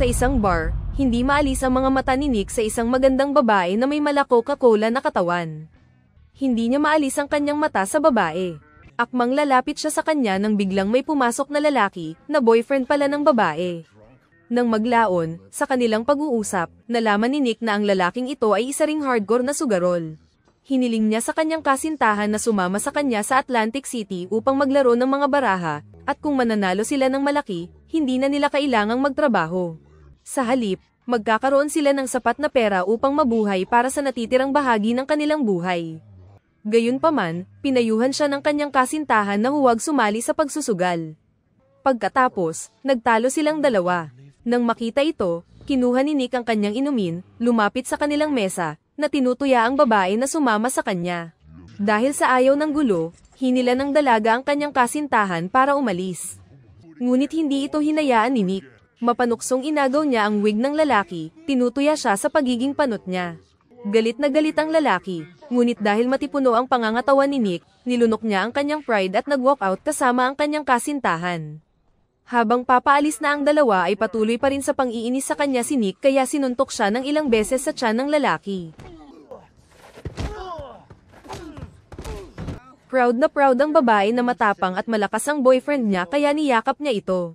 Sa isang bar, hindi maalis ang mga mata ni Nick sa isang magandang babae na may malako-Coca-Cola na katawan. Hindi niya maalis ang kanyang mata sa babae. Akmang lalapit siya sa kanya nang biglang may pumasok na lalaki, na boyfriend pala ng babae. Nang maglaon, sa kanilang pag-uusap, nalaman ni Nick na ang lalaking ito ay isa ring hardcore na sugarol. Hiniling niya sa kanyang kasintahan na sumama sa kanya sa Atlantic City upang maglaro ng mga baraha, at kung mananalo sila ng malaki, hindi na nila kailangang magtrabaho. Sa halip, magkakaroon sila ng sapat na pera upang mabuhay para sa natitirang bahagi ng kanilang buhay. Gayunpaman, pinayuhan siya ng kanyang kasintahan na huwag sumali sa pagsusugal. Pagkatapos, nagtalo silang dalawa. Nang makita ito, kinuha ni Nick ang kanyang inumin, lumapit sa kanilang mesa, na tinutuya ang babae na sumama sa kanya. Dahil sa ayaw ng gulo, hinila ng dalaga ang kanyang kasintahan para umalis. Ngunit hindi ito hinayaan ni Nick. Mapanuksong inagaw niya ang wig ng lalaki, tinutuya siya sa pagiging panot niya. Galit na galit ang lalaki, ngunit dahil matipuno ang pangangatawan ni Nick, nilunok niya ang kanyang pride at nag-walk out kasama ang kanyang kasintahan. Habang papaalis na ang dalawa ay patuloy pa rin sa pang-iinis sa kanya si Nick kaya sinuntok siya ng ilang beses sa tiyan ng lalaki. Proud na proud ang babae na matapang at malakas ang boyfriend niya kaya niyakap niya ito.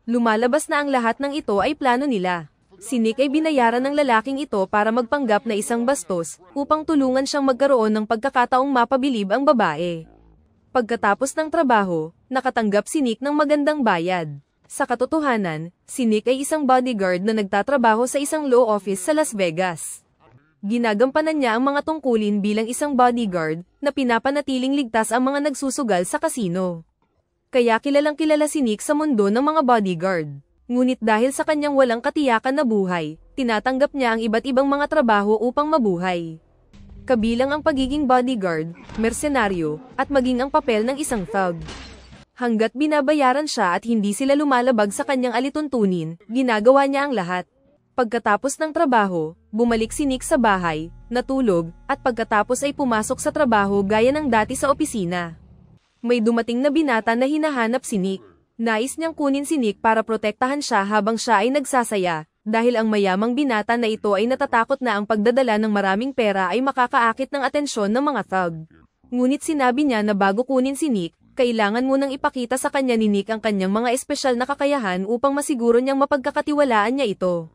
Lumalabas na ang lahat ng ito ay plano nila. Si Nick ay binayaran ng lalaking ito para magpanggap na isang bastos upang tulungan siyang magkaroon ng pagkakataong mapabilib ang babae. Pagkatapos ng trabaho, nakatanggap si Nick ng magandang bayad. Sa katotohanan, si Nick ay isang bodyguard na nagtatrabaho sa isang law office sa Las Vegas. Ginagampanan niya ang mga tungkulin bilang isang bodyguard na pinapanatiling ligtas ang mga nagsusugal sa kasino. Kaya kilalang kilala si Nick sa mundo ng mga bodyguard. Ngunit dahil sa kanyang walang katiyakan na buhay, tinatanggap niya ang iba't ibang mga trabaho upang mabuhay. Kabilang ang pagiging bodyguard, mersenaryo, at maging ang papel ng isang thug. Hanggat binabayaran siya at hindi sila lumalabag sa kanyang alituntunin, ginagawa niya ang lahat. Pagkatapos ng trabaho, bumalik si Nick sa bahay, natulog, at pagkatapos ay pumasok sa trabaho gaya ng dati sa opisina. May dumating na binata na hinahanap si Nick. Nais niyang kunin si Nick para protektahan siya habang siya ay nagsasaya. Dahil ang mayamang binata na ito ay natatakot na ang pagdadala ng maraming pera ay makakaakit ng atensyon ng mga thug. Ngunit sinabi niya na bago kunin si Nick, kailangan munang ipakita sa kanya ni Nick ang kanyang mga espesyal na kakayahan upang masiguro niyang mapagkakatiwalaan niya ito.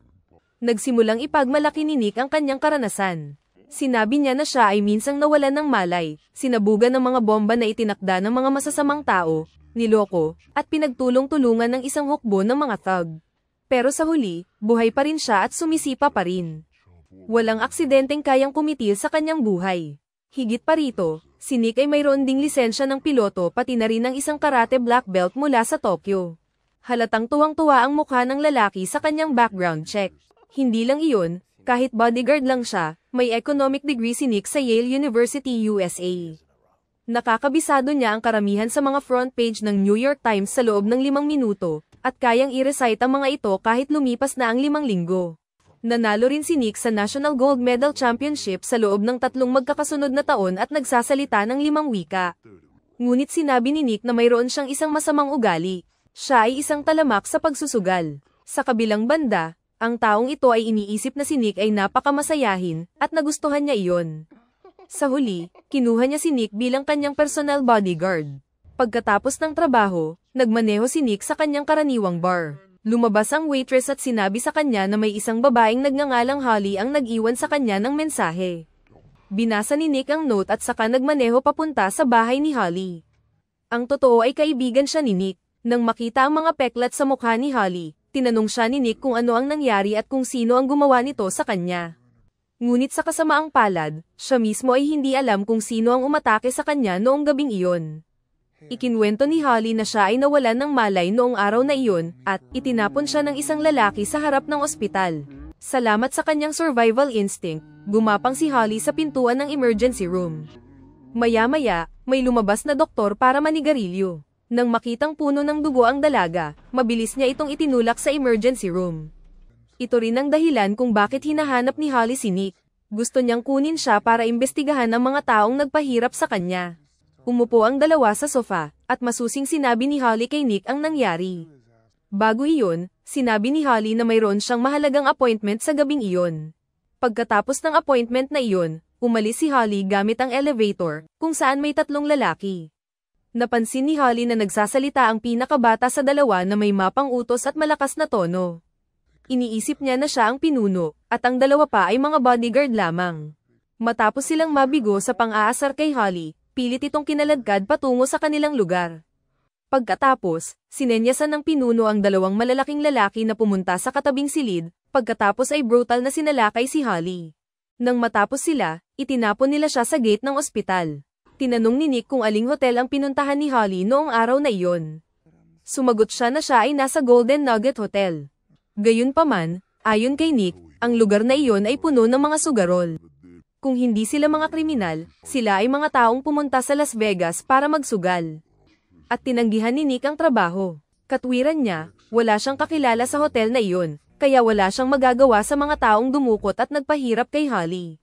Nagsimulang ipagmalaki ni Nick ang kanyang karanasan. Sinabi niya na siya ay minsang nawalan ng malay, sinabugan ng mga bomba na itinakda ng mga masasamang tao, niloko, at pinagtulong-tulungan ng isang hukbo ng mga thug. Pero sa huli, buhay pa rin siya at sumisipa pa rin. Walang aksidenteng kayang kumitil sa kanyang buhay. Higit pa rito, si Nick ay mayroon ding lisensya ng piloto pati na rin ng isang karate black belt mula sa Tokyo. Halatang tuwang-tuwa ang mukha ng lalaki sa kanyang background check. Hindi lang iyon, kahit bodyguard lang siya, may economic degree si Nick sa Yale University, USA. Nakakabisado niya ang karamihan sa mga front page ng New York Times sa loob ng 5 minuto, at kayang i-recite ang mga ito kahit lumipas na ang 5 linggo. Nanalo rin si Nick sa National Gold Medal Championship sa loob ng 3 magkakasunod na taon at nagsasalita ng 5 wika. Ngunit sinabi ni Nick na mayroon siyang isang masamang ugali. Siya ay isang talamak sa pagsusugal. Sa kabilang banda, ang taong ito ay iniisip na si Nick ay napakamasayahin, at nagustuhan niya iyon. Sa huli, kinuha niya si Nick bilang kanyang personal bodyguard. Pagkatapos ng trabaho, nagmaneho si Nick sa kanyang karaniwang bar. Lumabas ang waitress at sinabi sa kanya na may isang babaeng nagngangalang Holly ang nag-iwan sa kanya ng mensahe. Binasa ni Nick ang note at saka nagmaneho papunta sa bahay ni Holly. Ang totoo ay kaibigan siya ni Nick. Nang makita ang mga peklat sa mukha ni Holly, tinanong siya ni Nick kung ano ang nangyari at kung sino ang gumawa nito sa kanya. Ngunit sa kasamaang palad, siya mismo ay hindi alam kung sino ang umatake sa kanya noong gabing iyon. Ikinwento ni Holly na siya ay nawalan ng malay noong araw na iyon, at itinapon siya ng isang lalaki sa harap ng ospital. Salamat sa kanyang survival instinct, gumapang si Holly sa pintuan ng emergency room. Maya-maya, may lumabas na doktor para manigarilyo. Nang makitang puno ng dugo ang dalaga, mabilis niya itong itinulak sa emergency room. Ito rin ang dahilan kung bakit hinahanap ni Holly si Nick. Gusto niyang kunin siya para imbestigahan ang mga taong nagpahirap sa kanya. Umupo ang dalawa sa sofa, at masusing sinabi ni Holly kay Nick ang nangyari. Bago iyon, Sinabi ni Holly na mayroon siyang mahalagang appointment sa gabing iyon. Pagkatapos ng appointment na iyon, umalis si Holly gamit ang elevator, kung saan may 3 lalaki. Napansin ni Holly na nagsasalita ang pinakabata sa dalawa na may mapang utos at malakas na tono. Iniisip niya na siya ang pinuno, at ang dalawa pa ay mga bodyguard lamang. Matapos silang mabigo sa pang-aasar kay Holly, pilit itong kinaladkad patungo sa kanilang lugar. Pagkatapos, sinenyasan ng pinuno ang 2 malalaking lalaki na pumunta sa katabing silid, pagkatapos ay brutal na sinalakay si Holly. Nang matapos sila, itinapon nila siya sa gate ng ospital. Tinanong ni Nick kung aling hotel ang pinuntahan ni Holly noong araw na iyon. Sumagot siya na siya ay nasa Golden Nugget Hotel. Gayunpaman, ayon kay Nick, ang lugar na iyon ay puno ng mga sugarol. Kung hindi sila mga kriminal, sila ay mga taong pumunta sa Las Vegas para magsugal. At tinanggihan ni Nick ang trabaho. Katwiran niya, wala siyang kakilala sa hotel na iyon, kaya wala siyang magagawa sa mga taong dumukot at nagpahirap kay Holly.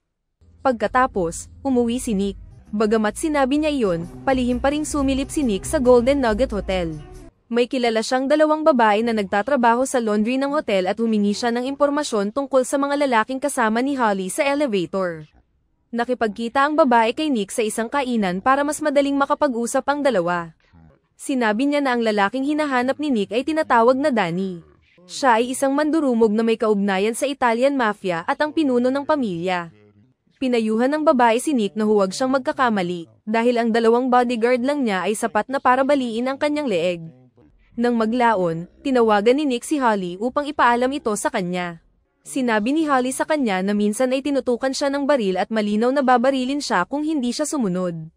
Pagkatapos, umuwi si Nick. Bagamat sinabi niya iyon, palihim pa ring sumilip si Nick sa Golden Nugget Hotel. May kilala siyang 2 babae na nagtatrabaho sa laundry ng hotel at humingi siya ng impormasyon tungkol sa mga lalaking kasama ni Holly sa elevator. Nakipagkita ang babae kay Nick sa isang kainan para mas madaling makapag-usap ang dalawa. Sinabi niya na ang lalaking hinahanap ni Nick ay tinatawag na Danny. Siya ay isang mandurumog na may kaugnayan sa Italian Mafia at ang pinuno ng pamilya. Pinayuhan ng babae si Nick na huwag siyang magkakamali, dahil ang 2 bodyguard lang niya ay sapat na para baliin ang kanyang leeg. Nang maglaon, tinawagan ni Nick si Holly upang ipaalam ito sa kanya. Sinabi ni Holly sa kanya na minsan ay tinutukan siya ng baril at malinaw na babarilin siya kung hindi siya sumunod.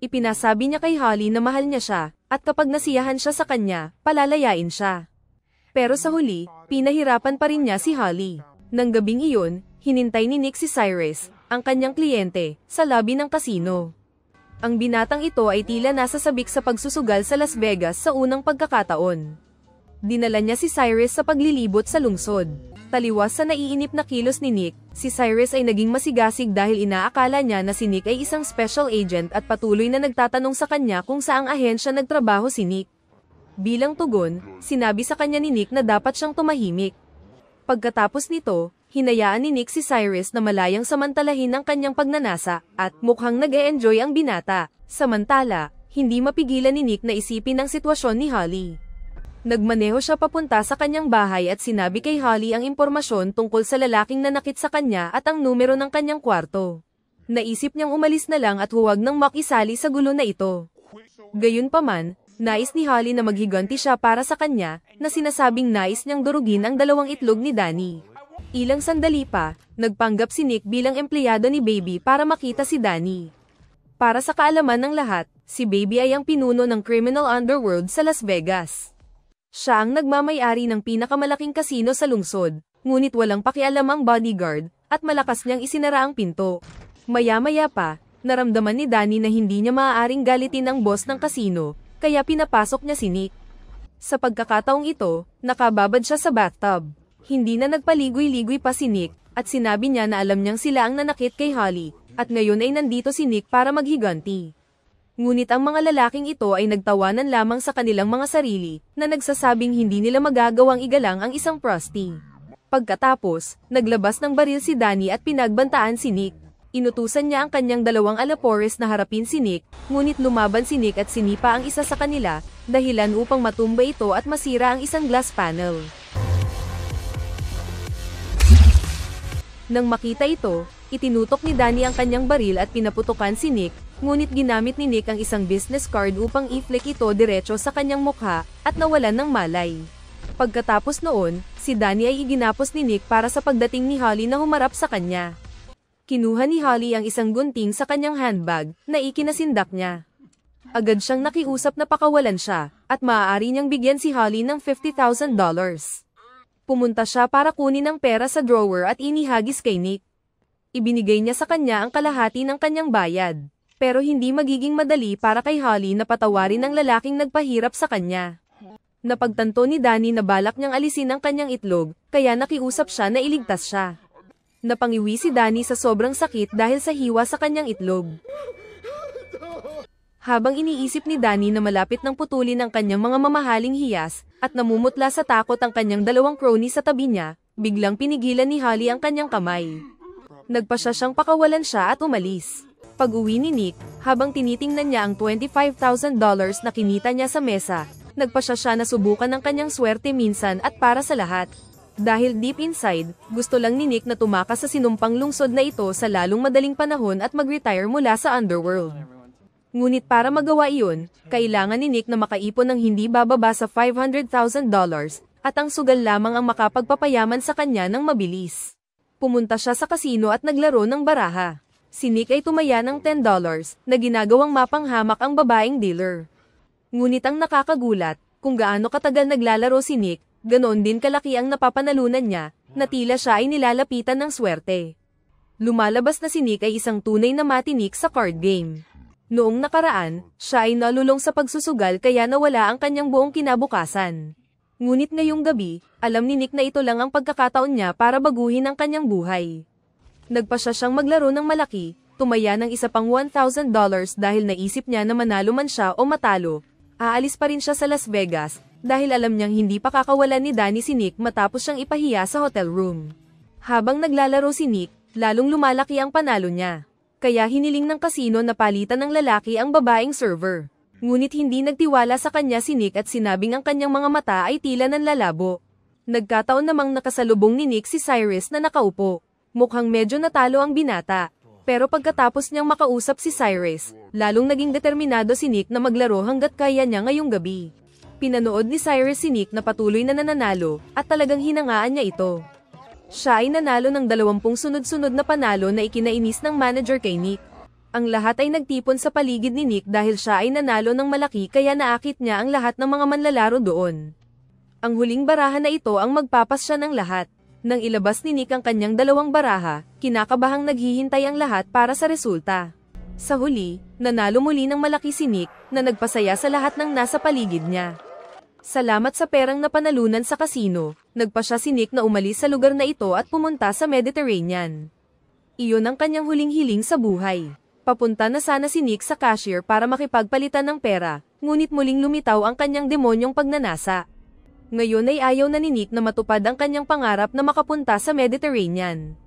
Ipinasabi niya kay Holly na mahal niya siya, at kapag nasiyahan siya sa kanya, palalayain siya. Pero sa huli, pinahirapan pa rin niya si Holly. Nang gabing iyon, hinintay ni Nick si Cyrus, ang kanyang kliyente, sa lobby ng kasino. Ang binatang ito ay tila nasa sabik sa pagsusugal sa Las Vegas sa unang pagkakataon. Dinala niya si Cyrus sa paglilibot sa lungsod. Taliwas sa naiinip na kilos ni Nick, si Cyrus ay naging masigasig dahil inaakala niya na si Nick ay isang special agent at patuloy na nagtatanong sa kanya kung saang ahensya nagtrabaho si Nick. Bilang tugon, sinabi sa kanya ni Nick na dapat siyang tumahimik. Pagkatapos nito, hinayaan ni Nick si Cyrus na malayang samantalahin ang kanyang pagnanasa, at mukhang nag-e-enjoy ang binata. Samantala, hindi mapigilan ni Nick na isipin ang sitwasyon ni Holly. Nagmaneho siya papunta sa kanyang bahay at sinabi kay Holly ang impormasyon tungkol sa lalaking nanakit sa kanya at ang numero ng kanyang kwarto. Naisip niyang umalis na lang at huwag nang makisali sa gulo na ito. Gayunpaman, nais ni Holly na maghiganti siya para sa kanya, na sinasabing nais niyang durugin ang 2 itlog ni Danny. Ilang sandali pa, nagpanggap si Nick bilang empleyado ni Baby para makita si Danny. Para sa kaalaman ng lahat, si Baby ay ang pinuno ng criminal underworld sa Las Vegas. Siya ang nagmamay-ari ng pinakamalaking kasino sa lungsod, ngunit walang pakialam ang bodyguard, at malakas niyang isinara ang pinto. Maya-maya pa, naramdaman ni Danny na hindi niya maaaring galitin ang boss ng kasino, kaya pinapasok niya si Nick. Sa pagkakataong ito, nakababad siya sa bathtub. Hindi na nagpaligoy-ligoy pa si Nick, at sinabi niya na alam niyang sila ang nanakit kay Holly, at ngayon ay nandito si Nick para maghiganti. Ngunit ang mga lalaking ito ay nagtawanan lamang sa kanilang mga sarili, na nagsasabing hindi nila magagawang igalang ang isang prosti. Pagkatapos, naglabas ng baril si Danny at pinagbantaan si Nick. Inutusan niya ang kanyang 2 alapores na harapin si Nick, ngunit lumaban si Nick at sinipa ang isa sa kanila, dahilan upang matumba ito at masira ang isang glass panel. Nang makita ito, itinutok ni Danny ang kanyang baril at pinaputukan si Nick, ngunit ginamit ni Nick ang isang business card upang i-flick ito diretso sa kanyang mukha, at nawalan ng malay. Pagkatapos noon, si Danny ay iginapos ni Nick para sa pagdating ni Holly na humarap sa kanya. Kinuha ni Holly ang isang gunting sa kanyang handbag, na ikinasindak niya. Agad siyang nakiusap na pakawalan siya, at maaari niyang bigyan si Holly ng $50,000. Pumunta siya para kunin ang pera sa drawer at inihagis kay Nick. Ibinigay niya sa kanya ang kalahati ng kanyang bayad. Pero hindi magiging madali para kay Holly na patawarin ang lalaking nagpahirap sa kanya. Napagtanto ni Danny na balak niyang alisin ang kanyang itlog, kaya nakiusap siya na iligtas siya. Napangiwi si Danny sa sobrang sakit dahil sa hiwa sa kanyang itlog. Habang iniisip ni Danny na malapit ng putulin ang kanyang mga mamahaling hiyas, at namumutla sa takot ang kanyang dalawang crony sa tabi niya, biglang pinigilan ni Holly ang kanyang kamay. Nagpasya siyang pakawalan siya at umalis. Pag-uwi ni Nick, habang tinitingnan niya ang $25,000 na kinita niya sa mesa, nagpasya siya na subukan ang kanyang swerte minsan at para sa lahat. Dahil deep inside, gusto lang ni Nick na tumakas sa sinumpang lungsod na ito sa lalong madaling panahon at mag-retire mula sa underworld. Ngunit para magawa iyon, kailangan ni Nick na makaipon ng hindi bababa sa $500,000, at ang sugal lamang ang makapagpapayaman sa kanya ng mabilis. Pumunta siya sa kasino at naglaro ng baraha. Si Nick ay tumaya ng $10 na ginagawang mapanghamak ang babaeng dealer. Ngunit ang nakakagulat, kung gaano katagal naglalaro si Nick, ganoon din kalaki ang napapanalunan niya, na tila siya ay nilalapitan ng swerte. Lumalabas na si Nick ay isang tunay na matinik sa card game. Noong nakaraan, siya ay nalulong sa pagsusugal kaya nawala ang kanyang buong kinabukasan. Ngunit ngayong gabi, alam ni Nick na ito lang ang pagkakataon niya para baguhin ang kanyang buhay. Nagpasya siyang maglaro ng malaki, tumaya ng isa pang $1,000 dahil naisip niya na manalo man siya o matalo. Aalis pa rin siya sa Las Vegas, dahil alam niyang hindi pa kakawalan ni Danny si Nick matapos siyang ipahiya sa hotel room. Habang naglalaro si Nick, lalong lumalaki ang panalo niya. Kaya hiniling ng kasino na palitan ng lalaki ang babaeng server. Ngunit hindi nagtiwala sa kanya si Nick at sinabing ang kanyang mga mata ay tila nanlalabo. Nagkataon namang nakasalubong ni Nick si Cyrus na nakaupo. Mukhang medyo natalo ang binata. Pero pagkatapos niyang makausap si Cyrus, lalong naging determinado si Nick na maglaro hanggat kaya niya ngayong gabi. Pinanood ni Cyrus si Nick na patuloy na nananalo, at talagang hinangaan niya ito. Siya ay nanalo ng 20 sunod-sunod na panalo na ikinainis ng manager kay Nick. Ang lahat ay nagtipon sa paligid ni Nick dahil siya ay nanalo ng malaki kaya naakit niya ang lahat ng mga manlalaro doon. Ang huling baraha na ito ang magpapasya ng lahat. Nang ilabas ni Nick ang kanyang dalawang baraha, kinakabahang naghihintay ang lahat para sa resulta. Sa huli, nanalo muli ng malaki si Nick, na nagpasaya sa lahat ng nasa paligid niya. Salamat sa perang napanalunan sa kasino, nagpasya si Nick na umalis sa lugar na ito at pumunta sa Mediterranean. Iyon ang kanyang huling hiling sa buhay. Papunta na sana si Nick sa cashier para makipagpalitan ng pera, ngunit muling lumitaw ang kanyang demonyong pagnanasa. Ngayon ay ayaw na ni Nick na matupad ang kanyang pangarap na makapunta sa Mediterranean.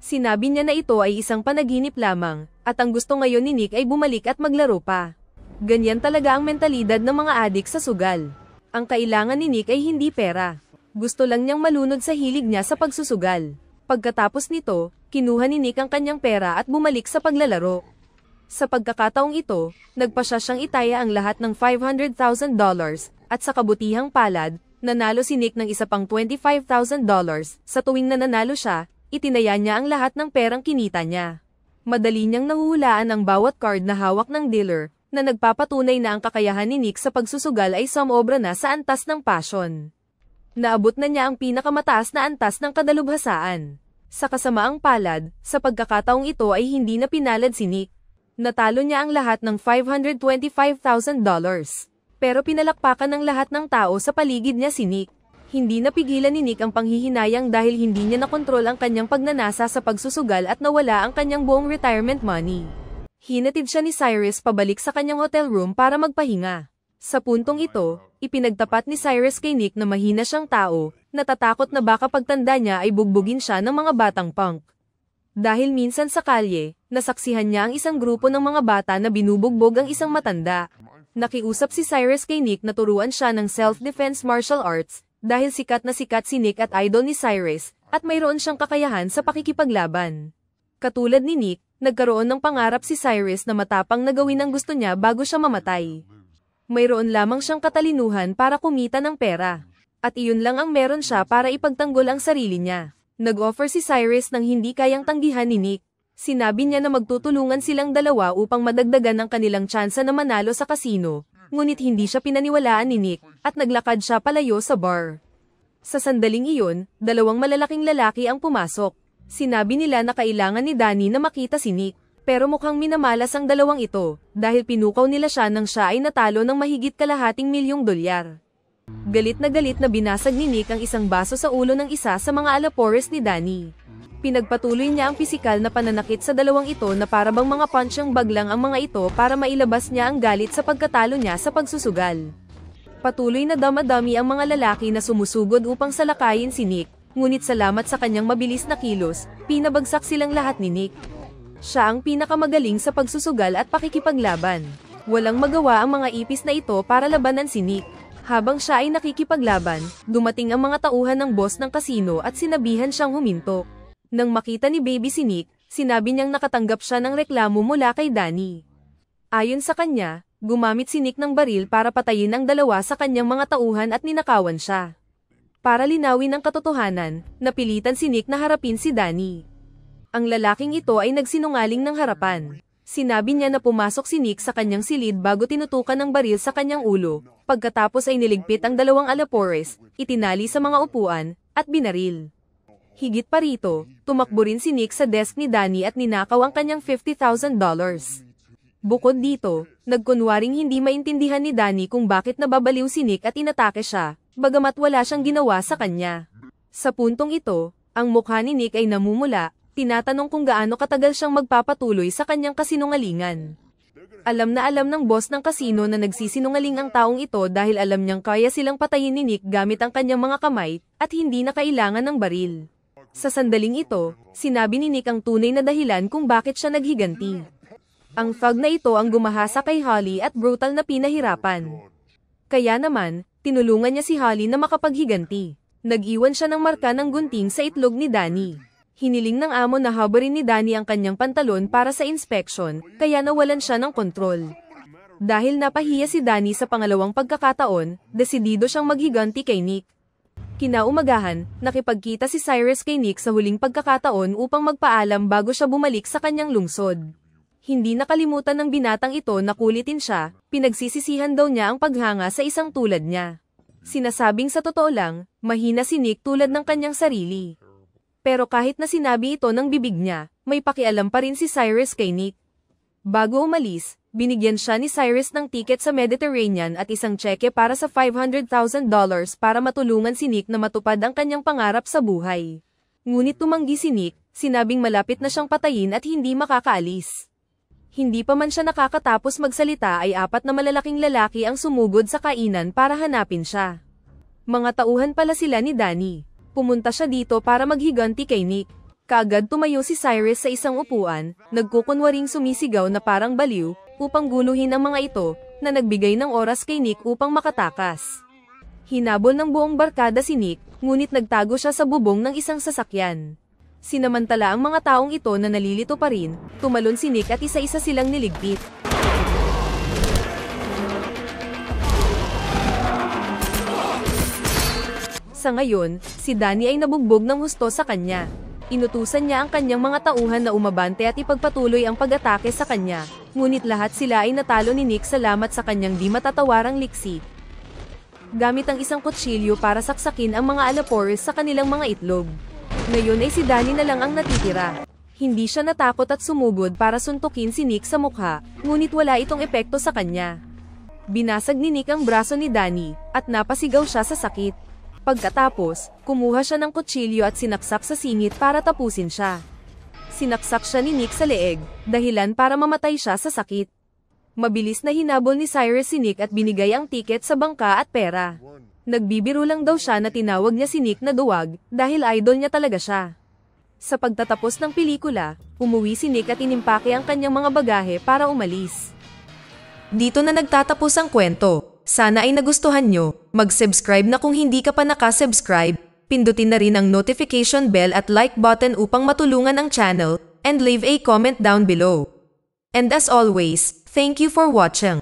Sinabi niya na ito ay isang panaginip lamang, at ang gusto ngayon ni Nick ay bumalik at maglaro pa. Ganyan talaga ang mentalidad ng mga adik sa sugal. Ang kailangan ni Nick ay hindi pera. Gusto lang niyang malunod sa hilig niya sa pagsusugal. Pagkatapos nito, kinuha ni Nick ang kanyang pera at bumalik sa paglalaro. Sa pagkakataong ito, nagpasya siyang itaya ang lahat ng $500,000, at sa kabutihang palad, nanalo si Nick ng isa pang $25,000. Sa tuwing nananalo siya, itinaya niya ang lahat ng perang kinita niya. Madali niyang nahuhulaan ang bawat card na hawak ng dealer, na nagpapatunay na ang kakayahan ni Nick sa pagsusugal ay sumobra na sa antas ng passion. Naabot na niya ang pinakamataas na antas ng kadalubhasaan. Sa kasamaang palad, sa pagkakataong ito ay hindi na pinalad si Nick. Natalo niya ang lahat ng $525,000. Pero pinalakpakan ng lahat ng tao sa paligid niya si Nick. Hindi napigilan ni Nick ang panghihinayang dahil hindi niya nakontrol ang kanyang pagnanasa sa pagsusugal at nawala ang kanyang buong retirement money. Hinatid siya ni Cyrus pabalik sa kanyang hotel room para magpahinga. Sa puntong ito, ipinagtapat ni Cyrus kay Nick na mahina siyang tao, natatakot na baka pagtanda niya ay bugbugin siya ng mga batang punk. Dahil minsan sa kalye, nasaksihan niya ang isang grupo ng mga bata na binubugbog ang isang matanda. Nakiusap si Cyrus kay Nick na turuan siya ng self-defense martial arts, dahil sikat na sikat si Nick at idol ni Cyrus, at mayroon siyang kakayahan sa pakikipaglaban. Katulad ni Nick, nagkaroon ng pangarap si Cyrus na matapang na gawin ang gusto niya bago siya mamatay. Mayroon lamang siyang katalinuhan para kumita ng pera. At iyon lang ang meron siya para ipagtanggol ang sarili niya. Nag-offer si Cyrus ng hindi kayang tanggihan ni Nick. Sinabi niya na magtutulungan silang dalawa upang madagdagan ang kanilang tsansa na manalo sa kasino. Ngunit hindi siya pinaniwalaan ni Nick, at naglakad siya palayo sa bar. Sa sandaling iyon, dalawang malalaking lalaki ang pumasok. Sinabi nila na kailangan ni Danny na makita si Nick, pero mukhang minamalas ang dalawang ito, dahil pinukaw nila siya nang siya ay natalo ng mahigit $250,000. Galit na binasag ni Nick ang isang baso sa ulo ng isa sa mga alapores ni Danny. Pinagpatuloy niya ang pisikal na pananakit sa dalawang ito na para bang mga punching bag lang ang mga ito para mailabas niya ang galit sa pagkatalo niya sa pagsusugal. Patuloy na damadami ang mga lalaki na sumusugod upang salakayin si Nick, ngunit salamat sa kanyang mabilis na kilos, pinabagsak silang lahat ni Nick. Siya ang pinakamagaling sa pagsusugal at pakikipaglaban. Walang magawa ang mga ipis na ito para labanan si Nick. Habang siya ay nakikipaglaban, dumating ang mga tauhan ng boss ng kasino at sinabihan siyang huminto. Nang makita ni Baby si Nick, sinabi niyang nakatanggap siya ng reklamo mula kay Danny. Ayon sa kanya, gumamit si Nick ng baril para patayin ang dalawa sa kanyang mga tauhan at ninakawan siya. Para linawin ang katotohanan, napilitan si Nick na harapin si Danny. Ang lalaking ito ay nagsinungaling ng harapan. Sinabi niya na pumasok si Nick sa kanyang silid bago tinutukan ng baril sa kanyang ulo, pagkatapos ay niligpit ang dalawang alapores, itinali sa mga upuan, at binaril. Higit pa rito, tumakbo rin si Nick sa desk ni Danny at ninakaw ang kanyang $50,000. Bukod dito, nagkunwaring hindi maintindihan ni Danny kung bakit nababaliw si Nick at inatake siya, bagamat wala siyang ginawa sa kanya. Sa puntong ito, ang mukha ni Nick ay namumula, tinatanong kung gaano katagal siyang magpapatuloy sa kanyang kasinungalingan. Alam na alam ng boss ng kasino na nagsisinungaling ang taong ito dahil alam niyang kaya silang patayin ni Nick gamit ang kanyang mga kamay, at hindi na kailangan ng baril. Sa sandaling ito, sinabi ni Nick ang tunay na dahilan kung bakit siya naghiganti. Ang thug na ito ang gumahasa kay Holly at brutal na pinahirapan. Kaya naman, tinulungan niya si Holly na makapaghiganti. Nag-iwan siya ng marka ng gunting sa itlog ni Danny. Hiniling ng amo na habarin ni Danny ang kanyang pantalon para sa inspection, kaya nawalan siya ng kontrol. Dahil napahiya si Danny sa pangalawang pagkakataon, desidido siyang maghiganti kay Nick. Kinaumagahan, nakipagkita si Cyrus kay Nick sa huling pagkakataon upang magpaalam bago siya bumalik sa kanyang lungsod. Hindi nakalimutan ng binatang ito na kulitin siya, pinagsisisihan daw niya ang paghanga sa isang tulad niya. Sinasabing sa totoo lang, mahina si Nick tulad ng kanyang sarili. Pero kahit na sinabi ito ng bibig niya, may pakialam pa rin si Cyrus kay Nick. Bago umalis, binigyan siya ni Cyrus ng tiket sa Mediterranean at isang tseke para sa $500,000 para matulungan si Nick na matupad ang kanyang pangarap sa buhay. Ngunit tumanggi si Nick, sinabing malapit na siyang patayin at hindi makakaalis. Hindi pa man siya nakakatapos magsalita ay 4 na malalaking lalaki ang sumugod sa kainan para hanapin siya. Mga tauhan pala sila ni Danny. Pumunta siya dito para maghiganti kay Nick. Kaagad tumayo si Cyrus sa isang upuan, nagkukunwaring sumisigaw na parang baliw, upang guluhin ang mga ito, na nagbigay ng oras kay Nick upang makatakas. Hinabol ng buong barkada si Nick, ngunit nagtago siya sa bubong ng isang sasakyan. Sinamantala ang mga taong ito na nalilito pa rin, tumalon si Nick at isa-isa silang niligpit. Sa ngayon, si Danny ay nabugbog ng husto sa kanya. Inutusan niya ang kanyang mga tauhan na umabante at ipagpatuloy ang pag-atake sa kanya, ngunit lahat sila ay natalo ni Nick salamat sa kanyang di matatawarang liksi. Gamit ang isang kutsilyo para saksakin ang mga alapores sa kanilang mga itlog. Ngayon ay si Danny na lang ang natitira. Hindi siya natakot at sumugod para suntukin si Nick sa mukha, ngunit wala itong epekto sa kanya. Binasag ni Nick ang braso ni Danny, at napasigaw siya sa sakit. Pagkatapos, kumuha siya ng kutsilyo at sinaksak sa singit para tapusin siya. Sinaksak siya ni Nick sa leeg, dahilan para mamatay siya sa sakit. Mabilis na hinabol ni Cyrus si Nick at binigay ang tiket sa bangka at pera. Nagbibiro lang daw siya na tinawag niya si Nick na duwag, dahil idol niya talaga siya. Sa pagtatapos ng pelikula, umuwi si Nick at inimpake ang kanyang mga bagahe para umalis. Dito na nagtatapos ang kwento. Sana ay nagustuhan nyo. Mag-subscribe na kung hindi ka pa nakasubscribe. Pindutin na rin ang notification bell at like button upang matulungan ang channel, and leave a comment down below. And as always, thank you for watching.